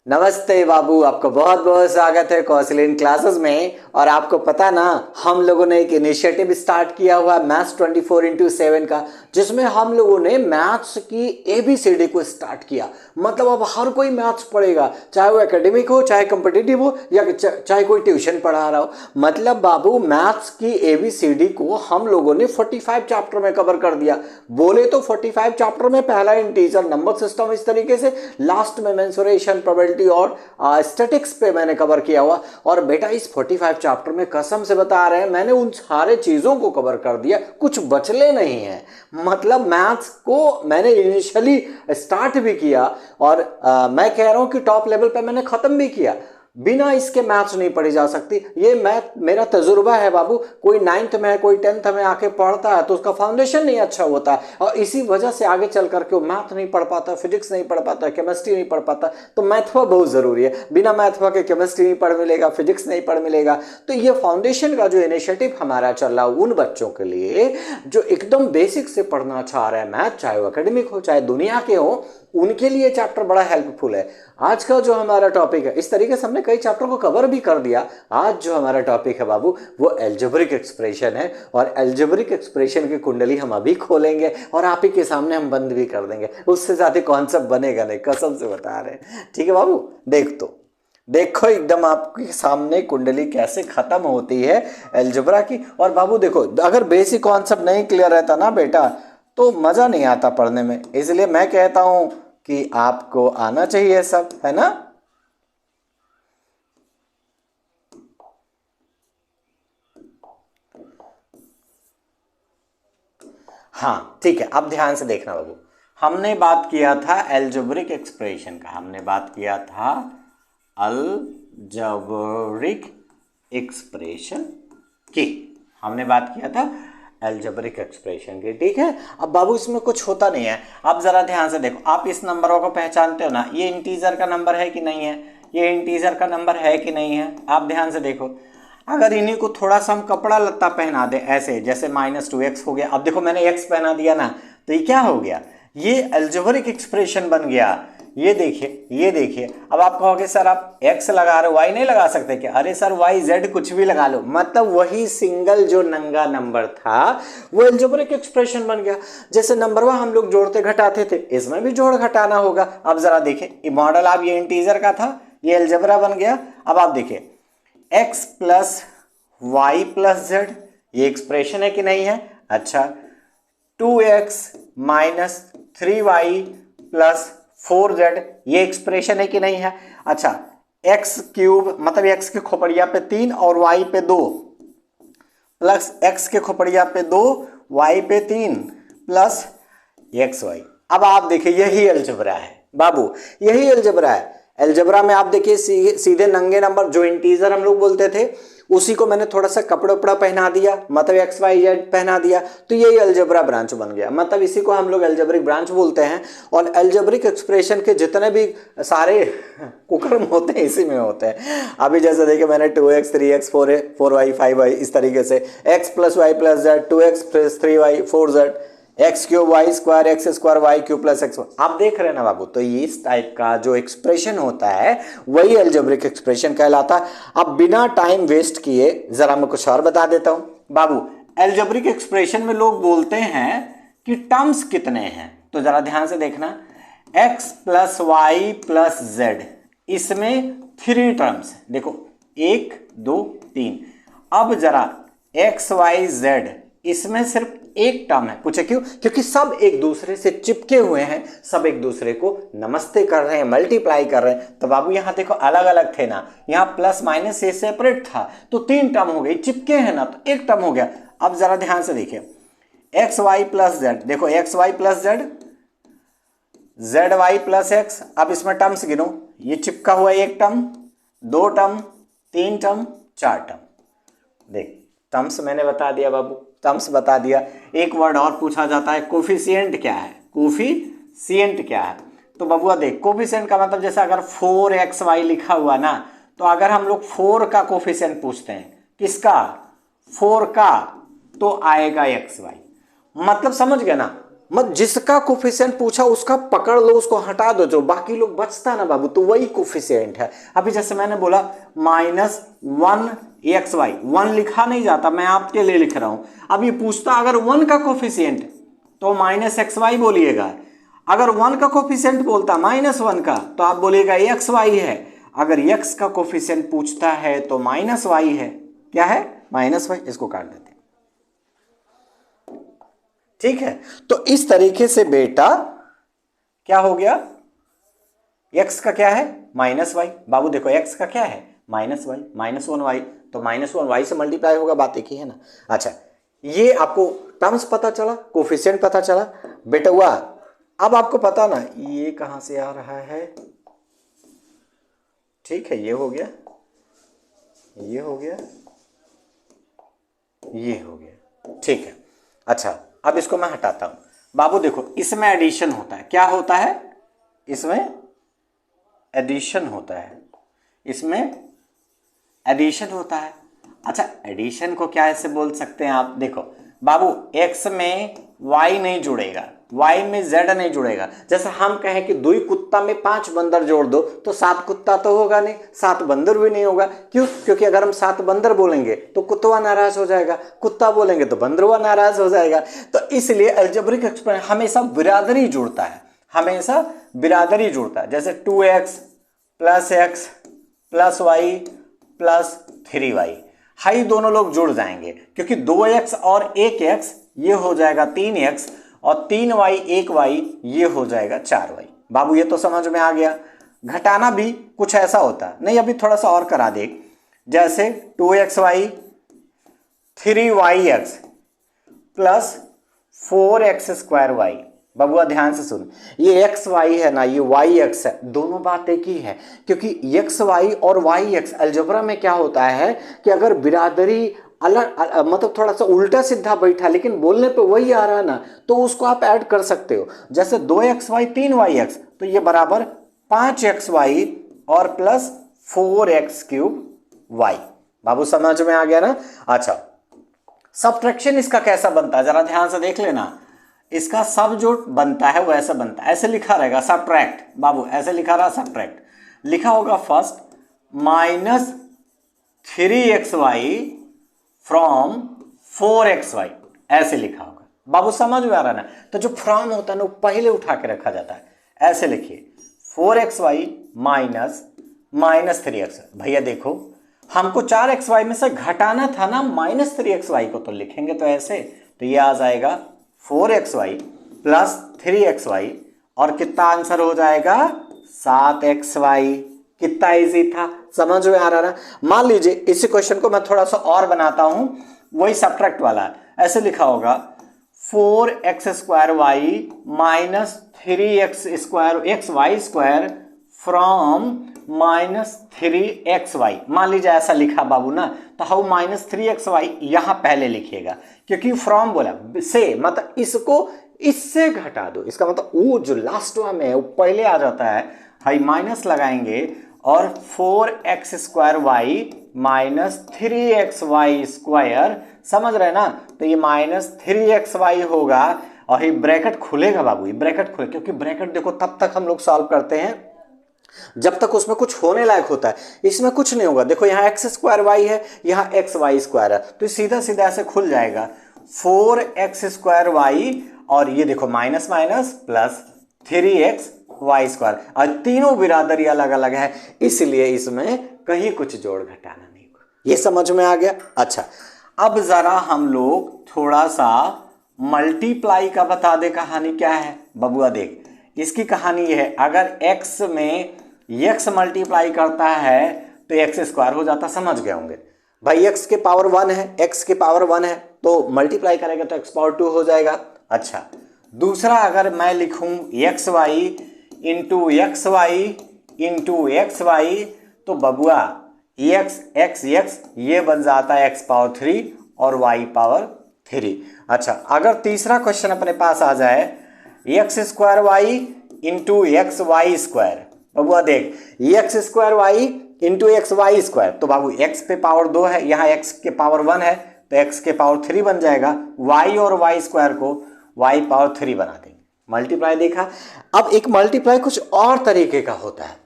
नमस्ते बाबू, आपको बहुत बहुत स्वागत है कौशलिन क्लासेस में। और आपको पता ना, हम लोगों ने एक इनिशिएटिव स्टार्ट किया हुआ मैथ्स 24x7 का, जिसमें हम लोगों ने मैथ्स की एबीसीडी को स्टार्ट किया। मतलब अब हर कोई मैथ्स पढ़ेगा, चाहे वो एकेडमिक हो, चाहे कॉम्पिटिटिव हो, या चाहे कोई ट्यूशन पढ़ा रहा हो। मतलब बाबू, मैथ्स की एबीसीडी को हम लोगों ने 45 चैप्टर में कवर कर दिया। बोले तो 45 चैप्टर में पहला इंटीजर नंबर सिस्टम, इस तरीके से लास्ट में मेंसुरेशन, प्रोबेबिलिटी और स्टैटिक्स पे मैंने कवर किया हुआ। और बेटा इस 45 चैप्टर में कसम से बता रहे हैं, मैंने उन सारे चीजों को कवर कर दिया, कुछ बचले नहीं है। मतलब मैथ्स को मैंने इनिशियली स्टार्ट भी किया और मैं कह रहा हूं कि टॉप लेवल पे मैंने खत्म भी किया। बिना इसके मैथ्स नहीं पढ़ी जा सकती। ये मैथ मेरा तजुर्बा है बाबू। कोई 9th में, कोई 10th में आके पढ़ता है तो उसका फाउंडेशन नहीं अच्छा होता है, और इसी वजह से आगे चल करके वो मैथ नहीं पढ़ पाता, फिजिक्स नहीं पढ़ पाता, केमिस्ट्री नहीं पढ़ पाता। तो मैथवा बहुत जरूरी है। बिना मैथवा के केमिस्ट्री नहीं पढ़ मिलेगा, फिजिक्स नहीं पढ़ मिलेगा। तो ये फाउंडेशन का जो इनिशिएटिव हमारा चल रहा है उन बच्चों के लिए जो एकदम बेसिक से पढ़ना चाह रहे हैं मैथ, चाहे वो एकेडमिक हो चाहे दुनिया के हो, उनके लिए चैप्टर बड़ा हेल्पफुल है। आज का जो हमारा टॉपिक है, इस तरीके से हमने कई चैप्टर को कवर भी कर दिया। आज जो हमारा टॉपिक है बाबू, वो अलजेब्रिक एक्सप्रेशन है। और अलजेब्रिक एक्सप्रेशन की कुंडली हम अभी खोलेंगे और आप ही के सामने हम बंद भी कर देंगे। उससे ज्यादा कॉन्सेप्ट बनेगा नहीं, कसम से बता रहे हैं। ठीक है बाबू, देखो एकदम आपके सामने कुंडली कैसे खत्म होती है अलजेब्रा की। और बाबू देखो, अगर बेसिक कॉन्सेप्ट नहीं क्लियर रहता ना बेटा, तो मजा नहीं आता पढ़ने में। इसलिए मैं कहता हूं कि आपको आना चाहिए सब, है ना। हाँ ठीक है, अब ध्यान से देखना बाबू। हमने बात किया था अलजेब्रिक एक्सप्रेशन का, हमने बात किया था अलजेब्रिक एक्सप्रेशन की, हमने बात किया था अलजेब्रिक एक्सप्रेशन की। ठीक है, अब बाबू इसमें कुछ होता नहीं है। अब जरा ध्यान से देखो, आप इस नंबरों को पहचानते हो ना, ये इंटीजर का नंबर है कि नहीं है, ये इंटीजर का नंबर है कि नहीं है। आप ध्यान से देखो, अगर इन्हीं को थोड़ा सा हम कपड़ा लत्ता पहना दे ऐसे, जैसे -2x हो गया। अब देखो मैंने x पहना दिया ना, तो ये क्या हो गया, ये अलजेब्रिक एक्सप्रेशन बन गया। ये देखिए, ये देखिए। अब आप कहोगे सर आप x लगा रहे हो, y नहीं लगा सकते क्या? अरे सर y z कुछ भी लगा लो, मतलब वही सिंगल जो नंगा नंबर था वो अलजेब्रिक एक्सप्रेशन बन गया। जैसे नंबरवा हम लोग जोड़ते घटाते थे, इसमें भी जोड़ घटाना होगा। अब जरा देखिए, मॉडल आप ये इंटीजर का था, ये अलजेब्रा बन गया। अब आप देखिए x plus Y plus Z, ये एक्सप्रेशन है कि नहीं है? अच्छा, 2x minus 3y plus 4z, ये एक्सप्रेशन है कि नहीं है? अच्छा, x क्यूब मतलब x के खोपड़िया पे 3 और y पे 2, प्लस x के खोपड़िया पे 2 y पे 3 प्लस xy। अब आप देखिए, यही अलजेब्रा है बाबू, यही अलजेब्रा है। अलजेब्रा में आप देखिए सीधे नंगे नंबर जो इंटीजर हम लोग बोलते थे, उसी को मैंने थोड़ा सा कपड़ा उपड़ा पहना दिया, मतलब एक्स वाई जेड पहना दिया, तो यही अलजेब्रा ब्रांच बन गया। मतलब इसी को हम लोग अलजेब्रिक ब्रांच बोलते हैं। और अलजेब्रिक एक्सप्रेशन के जितने भी सारे कुकर्म होते हैं इसी में होते हैं। अभी जैसे देखिए मैंने 2x 3x 4y 5y, इस तरीके से x plus Y plus Z, 2x plus 3y 4z, X cube Y square X square Y cube plus X. आप देख रहे हैं ना बाबू, तो ये इस टाइप का जो एक्सप्रेशन होता है वही अलजेब्रिक एक्सप्रेशन कहलाता है। अब बिना टाइम वेस्ट किए जरा मैं कुछ और बता देता हूं बाबू। अलजेब्रिक एक्सप्रेशन में लोग बोलते हैं कि टर्म्स कितने हैं, तो जरा ध्यान से देखना, X plus Y plus Z, इसमें 3 टर्म्स, देखो 1 2 3। अब जरा एक्स वाई जेड, इसमें सिर्फ एक टर्म है। पूछे क्यों? क्योंकि सब एक दूसरे से चिपके हुए हैं, सब एक दूसरे को नमस्ते कर रहे हैं, मल्टीप्लाई कर रहे हैं। तो बाबू यहां देखो अलग अलग थे ना, यहां प्लस माइनस से सेपरेट था, तो 3 टर्म हो गई, चिपके हैं ना, तो एक टर्म हो गया। अब जरा ध्यान से देखिए, एक्स वाई प्लस जेड, देखो X Y plus Z, Z Y plus X. अब इसमें टर्म्स गिनो, ये चिपका हुआ एक टर्म, 2 टर्म, 3 टर्म, 4 टर्म। देख टर्म्स मैंने बता दिया बाबू, टर्म्स बता दिया। एक वर्ड और पूछा जाता है, कोफिशिएंट क्या है? कोफिशिएंट क्या है? तो बबुआ देख, कोफिशिएंट का मतलब जैसे अगर 4xy लिखा हुआ ना, तो अगर हम लोग 4 का कोफिशिएंट पूछते हैं, किसका? 4 का, तो आएगा xy। मतलब समझ गए ना, मत जिसका कोफिशिएंट पूछा उसका पकड़ लो, उसको हटा दो, जो बाकी लोग बचता ना बाबू तो वही कोफिशिएंट है। अभी जैसे मैंने बोला -1 1 लिखा नहीं जाता, मैं आपके लिए लिख रहा हूं। अब ये पूछता अगर 1 का कोफिशिएंट तो -xy बोलिएगा, अगर 1 का कोफिशिएंट बोलता -1 का तो आप बोलिएगा xy है। अगर x का कोफिशिएंट पूछता है तो -y है। क्या है? -y। इसको काट देते हैं, ठीक है। तो इस तरीके से बेटा क्या हो गया, x का क्या है -y। बाबू देखो x का क्या है -y, -1y, तो -1y से मल्टीप्लाई होगा, बात एक ही है ना। अच्छा, ये आपको टर्म्स पता चला, कोफिशिएंट पता चला बेटा हुआ। अब आपको पता ना ये कहां से आ रहा है, ठीक है। ये हो गया, ये हो गया, ये हो गया, ठीक है। अच्छा, अब इसको मैं हटाता हूं। बाबू देखो इसमें एडिशन होता है, क्या होता है? इसमें एडिशन होता है, इसमें एडिशन होता है। अच्छा, एडिशन को क्या ऐसे बोल सकते हैं आप? देखो बाबू x में y नहीं जुड़ेगा, y में z नहीं जुड़ेगा। जैसे हम कहें कि 2 कुत्ता में 5 बंदर जोड़ दो तो 7 कुत्ता तो होगा नहीं, 7 बंदर भी नहीं होगा। क्यों? क्योंकि अगर हम 7 बंदर बोलेंगे तो कुत्ता नाराज हो जाएगा, कुत्ता बोलेंगे तो बंदरवा नाराज हो जाएगा। तो इसलिए अलजेब्रिक एक्सप्रेशन हमेशा बिरादरी जुड़ता है, हमेशा बिरादरी जुड़ता है। जैसे 2x + x + y + 3y, high दोनों लोग जुड़ जाएंगे क्योंकि 2x और 1x ये हो जाएगा 3x और 3y 1y ये हो जाएगा 4y। बाबू ये तो समझ में आ गया। घटाना भी कुछ ऐसा होता नहीं, अभी थोड़ा सा और करा दे। जैसे 2xy 3yx + 4x²y। बबुआ ध्यान से सुन, ये एक्स वाई है ना, ये वाई एक्स है, दोनों बात एक ही है। क्योंकि एक्स वाई और वाई एक्स अलजेब्रा में क्या होता है कि अगर बिरादरी अलग मतलब थोड़ा सा उल्टा सीधा बैठा लेकिन बोलने पे वही आ रहा है ना, तो उसको आप ऐड कर सकते हो। जैसे 2xy 3yx तो ये बराबर 5xy और +4x³ बाबू समझ में आ गया ना। अच्छा, सब्ट्रैक्शन इसका कैसा बनता है जरा ध्यान से देख लेना। इसका सब जो बनता है वो ऐसा बनता है, ऐसे लिखा रहेगा सब्ट्रैक्ट। बाबू ऐसे लिखा रहा सब्ट्रैक्ट, लिखा होगा फर्स्ट -3xy फ्रॉम 4xy, ऐसे लिखा होगा। बाबू समझ में आ रहा है ना। तो जो फ्रॉम होता है ना वो पहले उठा के रखा जाता है, ऐसे लिखिए 4xy -3x। भैया देखो हमको 4xy में से घटाना था ना -3xy को, तो लिखेंगे तो ऐसे, तो ये आ जाएगा 4xy + 3xy और कितना आंसर हो जाएगा 7xy। कितना इजी था, समझ में आ रहा ना। मान लीजिए इसी क्वेश्चन को मैं थोड़ा सा और बनाता हूं, वही सब्ट्रैक्ट वाला। ऐसे लिखा होगा 4x² -3xy² फ्रॉम -3xy। मान लीजिए ऐसा लिखा बाबू ना, तो हाउ -3xy यहां पहले लिखिएगा क्योंकि फ्रॉम बोला से, मतलब इसको इससे घटा दो। इसका मतलब वो जो लास्ट में है वो पहले आ जाता है। हाई माइनस लगाएंगे और 4x² -3xy², समझ रहे ना। तो ये -3xy होगा और ये ब्रैकेट खुलेगा बाबू, ये ब्रैकेट खुले, क्योंकि ब्रैकेट देखो तब तक हम लोग सॉल्व करते हैं जब तक उसमें कुछ होने लायक होता है। इसमें कुछ नहीं होगा। देखो यहाँ x² है, यहाँ xy² है, तो सीधा सीधा ऐसे खुल जाएगा 4x² और ये देखो माइनस माइनस प्लस 3xy²। और तीनों बिरादरी अलग अलग है, इसलिए इसमें कहीं कुछ जोड़ घटाना नहीं होगा। ये समझ में आ गया। अच्छा, अब जरा हम लोग थोड़ा सा मल्टीप्लाई का बता दे कहानी क्या है। बबुआ देख, इसकी कहानी ये है, अगर x में x मल्टीप्लाई करता है तो x² हो जाता। समझ गए होंगे भाई, x के पावर 1 है, x के पावर 1 है तो मल्टीप्लाई करेगा तो x⁻2 हो जाएगा। अच्छा, दूसरा अगर मैं लिखूं xy इंटू xy तो बबुआ x ये बन जाता है x⁻3 और y⁻3। अच्छा, अगर तीसरा क्वेश्चन अपने पास आ जाए x² इंटू xy², बबुआ देख x² इंटू xy², तो बाबू x पे पावर 2 है, यहाँ x के पावर 1 है तो x के पावर 3 बन जाएगा। y और y² को y पावर 3 बना देंगे। मल्टीप्लाई देखा। अब एक मल्टीप्लाई कुछ और तरीके का होता है।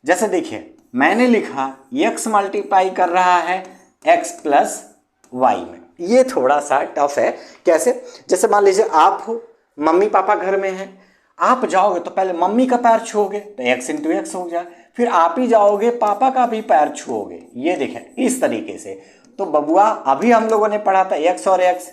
जैसे देखिए मैंने लिखा x मल्टीप्लाई कर रहा है x प्लस वाई में, ये थोड़ा सा टफ है। कैसे? जैसे मान लीजिए आप हो, मम्मी पापा घर में हैं, आप जाओगे तो पहले मम्मी का पैर छूओगे तो x इंटू एक्स हो गया, फिर आप ही जाओगे पापा का भी पैर छूओगे। ये देखें इस तरीके से। तो बबुआ अभी हम लोगों ने पढ़ा था x और एक्स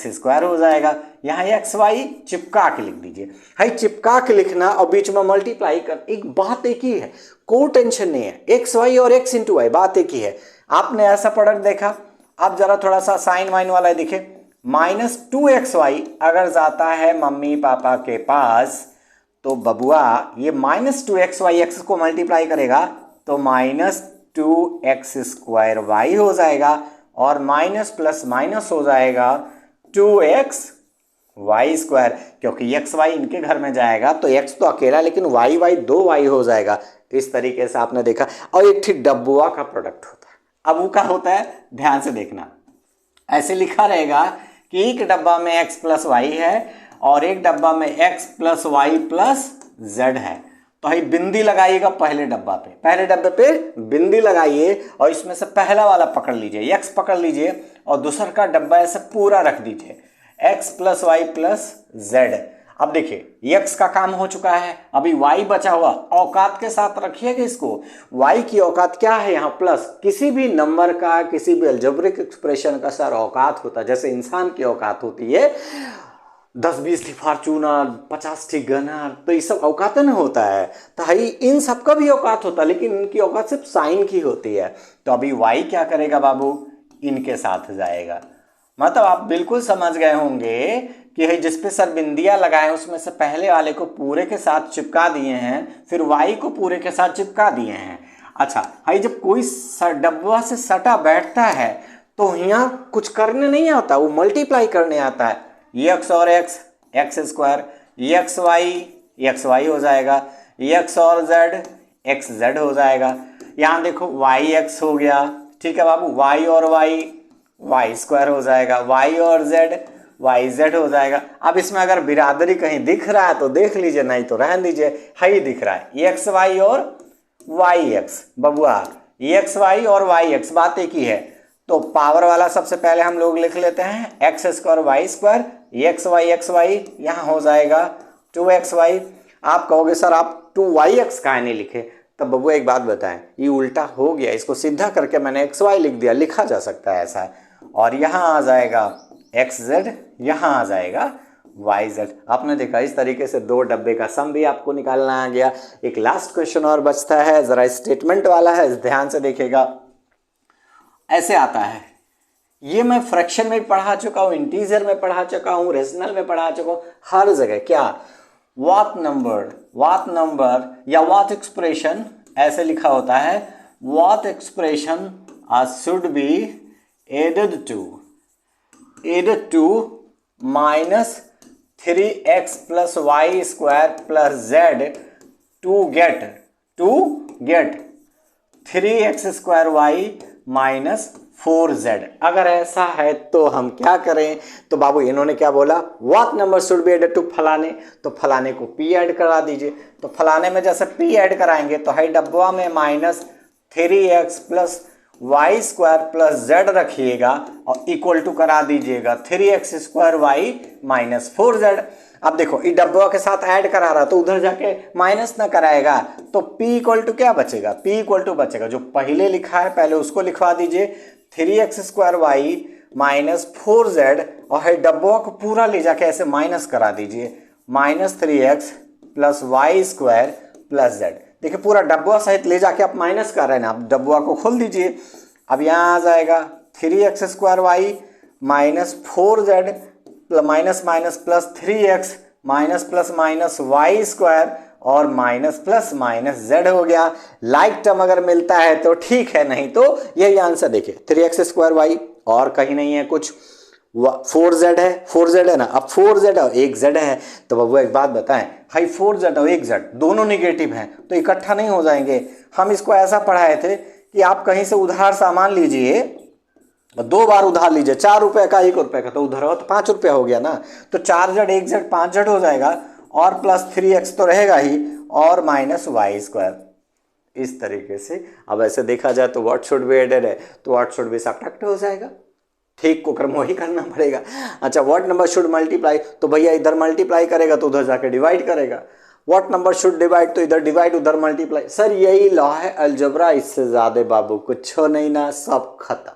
स्क्वायर हो जाएगा। यहाँ एक्स वाई चिपका के लिख दीजिए। भाई चिपका के लिखना और बीच में मल्टीप्लाई कर, एक बात एक ही है, कोई टेंशन नहीं है। एक्स वाई और एक्स इंटू वाई बात एक ही है। आपने ऐसा प्रोडक्ट देखा, आप जरा थोड़ा सा साइन वाइन वाला दिखे, -2xy अगर जाता है मम्मी पापा के पास तो बबुआ ये -2xy एक्स को मल्टीप्लाई करेगा तो -2x² y हो जाएगा और माइनस प्लस माइनस हो जाएगा 2xy², क्योंकि x y इनके घर में जाएगा तो x तो अकेला, लेकिन y 2y हो जाएगा। इस तरीके से आपने देखा। और एक ठीक डब्बुआ का प्रोडक्ट होता है। अब वो क्या होता है, ध्यान से देखना। ऐसे लिखा रहेगा कि एक डब्बा में x प्लस वाई है और एक डब्बा में x plus Y plus z है। तो भाई बिंदी लगाइएगा पहले डब्बे पे बिंदी लगाइए और इसमें से पहला वाला पकड़ लीजिए, x पकड़ लीजिए और दूसरा का डब्बा ऐसे पूरा रख दीजिए, x plus Y plus z। अब देखिए x का काम हो चुका है, अभी y बचा हुआ। औकात के साथ रखिएगा इसको। y की औकात क्या है यहाँ प्लस, किसी भी नंबर का, किसी भी अलजेब्रिक एक्सप्रेशन का सर औकात होता है। जैसे इंसान की औकात होती है 10-20 थी फॉर्चूनर, 50 थी गनर, तो ये सब औकात न होता है। तो भाई इन सब का भी औकात होता है, लेकिन इनकी औकात सिर्फ साइन की होती है। तो अभी y क्या करेगा बाबू, इनके साथ जाएगा। मतलब आप बिल्कुल समझ गए होंगे कि जिस पे सर बिंदियां लगाए उसमें से पहले वाले को पूरे के साथ चिपका दिए हैं, फिर y को पूरे के साथ चिपका दिए हैं। अच्छा भाई जब कोई डब्बा से सटा बैठता है तो यहाँ कुछ करने नहीं आता, वो मल्टीप्लाई करने आता है। x और x² एक्स वाई हो जाएगा, x और z हो जाएगा। यहाँ देखो yx हो गया, ठीक है बाबू, y और y² हो जाएगा, y और yz हो जाएगा। अब इसमें अगर बिरादरी कहीं दिख रहा है तो देख लीजिए, नहीं तो रहने दीजिए। ही दिख रहा है xy और yx, बबुआ xy और yx बात एक ही है। तो पावर वाला सबसे पहले हम लोग लिख लेते हैं x² y², xy यहाँ हो जाएगा 2xy। आप कहोगे सर आप 2yx काहे नहीं लिखे, तब बबुआ एक बात बताएं, ये उल्टा हो गया, इसको सीधा करके मैंने xy लिख दिया, लिखा जा सकता है ऐसा। और यहाँ आ जाएगा xz, यहाँ आ जाएगा yz। आपने देखा इस तरीके से दो डब्बे का सम भी आपको निकालना आ गया। एक लास्ट क्वेश्चन और बचता है, जरा स्टेटमेंट वाला है, ध्यान से देखिएगा। ऐसे आता है, ये मैं फ्रैक्शन में पढ़ा चुका हूँ, इंटीजर में पढ़ा चुका हूँ, रेशनल में पढ़ा चुका हूँ, हर जगह। क्या व्हाट नंबर या व्हाट एक्सप्रेशन ऐसे लिखा होता है, what expression should be added to -3x plus Y square plus z to get 3x² y -4z। अगर ऐसा है तो हम क्या करें, तो बाबू इन्होंने क्या बोला, what number should be added to फलाने, तो फलाने को p ऐड करा दीजिए। तो फलाने में जैसे p ऐड कराएंगे तो है डब्बा में -3x plus y² plus z रखिएगा और इक्वल टू करा दीजिएगा 3x² y -4z। अब देखो ये डब्बा के साथ ऐड करा रहा तो उधर जाके माइनस ना कराएगा, तो p इक्वल टू क्या बचेगा, p इक्वल टू बचेगा जो पहले लिखा है पहले उसको लिखवा दीजिए, 3x² y -4z, और है डब्बा को पूरा ले जाके ऐसे माइनस करा दीजिए, -3x plus y² plus z। देखिए पूरा डब्बा सहित ले जाके आप माइनस कर रहे हैं ना, आप डब्बा को खोल दीजिए। अब यहाँ आ जाएगा 3x² y -4z minus minus plus 3x minus plus minus y² और माइनस प्लस माइनस z हो गया। लाइक टर्म अगर मिलता है तो ठीक है, नहीं तो यही आंसर। देखिए 3x² y और कहीं नहीं है कुछ, 4z है ना। अब 4z और 1z है, तो बबुआ एक बात बताएं भाई, 4z और 1z दोनों निगेटिव हैं तो इकट्ठा नहीं हो जाएंगे। हम इसको ऐसा पढ़ाए थे कि आप कहीं से उधार सामान लीजिए 2 बार उधार लीजिए, 4 रुपए का 1 रुपए का, तो उधर हो तो 5 रुपया हो गया ना, तो 4 z 1 z 5 z हो जाएगा, और प्लस 3x तो रहेगा ही, और माइनस वाई स्क्वायर। इस तरीके से अब ऐसे देखा जाए तो व्हाट शुड बी एडेड है, तो व्हाट शुड बी सब्ट्रैक्ट हो जाएगा। ठीक को क्रम वही करना पड़ेगा। अच्छा, व्हाट नंबर शुड मल्टीप्लाई, तो भैया इधर मल्टीप्लाई करेगा तो उधर जाके डिवाइड करेगा। व्हाट नंबर शुड डिवाइड, तो इधर डिवाइड उधर मल्टीप्लाई। सर यही लॉ है अलजेब्रा, इससे ज्यादा बाबू कुछ नहीं ना, सब खत्म।